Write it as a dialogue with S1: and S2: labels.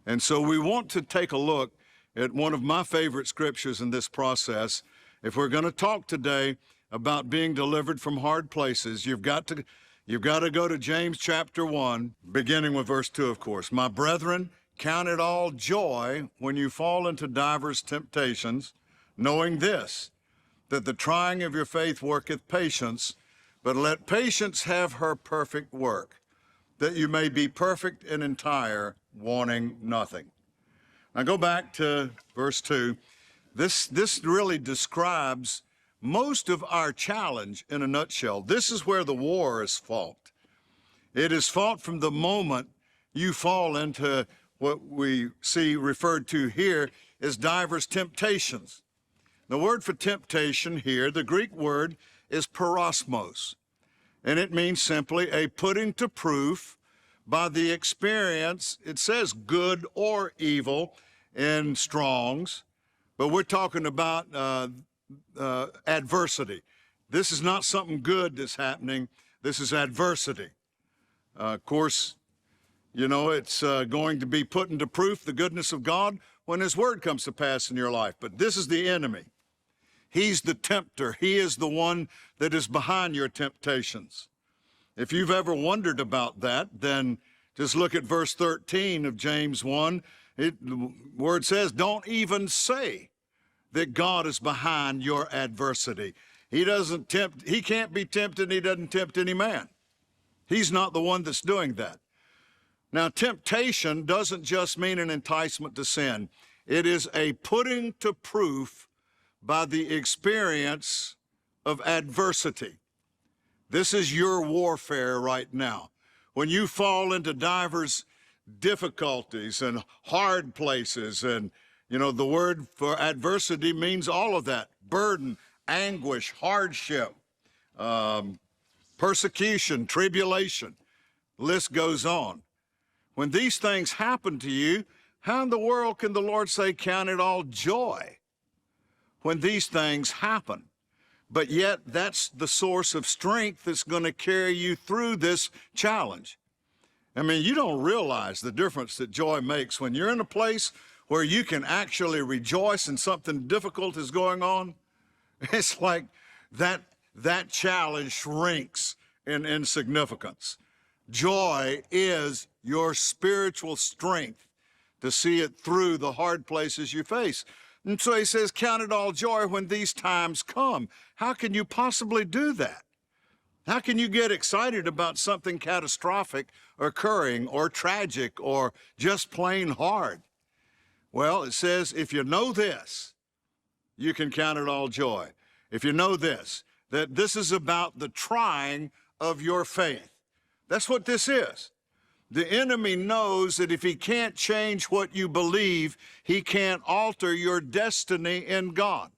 S1: And so we want to take a look at one of my favorite scriptures in this process. If we're going to talk today about being delivered from hard places, you've got to go to James chapter 1, beginning with verse 2, of course. My brethren, count it all joy when you fall into divers temptations, knowing this, that the trying of your faith worketh patience, but let patience have her perfect work, that you may be perfect and entire, wanting nothing. Now go back to verse 2. This really describes most of our challenge in a nutshell. This is where the war is fought. It is fought from the moment you fall into what we see referred to here as divers temptations. The word for temptation here, the Greek word, is parosmos, and it means simply a putting to proof by the experience. It says good or evil in Strong's, but we're talking about adversity. This is not something good that's happening. This is adversity. Of course, you know, it's going to be put into proof the goodness of God when His Word comes to pass in your life. But this is the enemy. He's the tempter. He is the one that is behind your temptations. If you've ever wondered about that, then just look at verse 13 of James 1. The word says, don't even say that God is behind your adversity. He doesn't tempt, He can't be tempted, He doesn't tempt any man. He's not the one that's doing that. Now, temptation doesn't just mean an enticement to sin. It is a putting to proof by the experience of adversity. This is your warfare right now. When you fall into divers difficulties and hard places, and you know, the word for adversity means all of that: burden, anguish, hardship, persecution, tribulation. The list goes on. When these things happen to you, how in the world can the Lord say, count it all joy when these things happen? But yet that's the source of strength that's going to carry you through this challenge. I mean, you don't realize the difference that joy makes when you're in a place where you can actually rejoice and something difficult is going on. It's like that challenge shrinks in insignificance. Joy is your spiritual strength to see it through the hard places you face. And so he says, count it all joy when these times come. How can you possibly do that? How can you get excited about something catastrophic occurring or tragic or just plain hard? Well, it says, if you know this, you can count it all joy. If you know this, that this is about the trying of your faith. That's what this is. The enemy knows that if he can't change what you believe, he can't alter your destiny in God.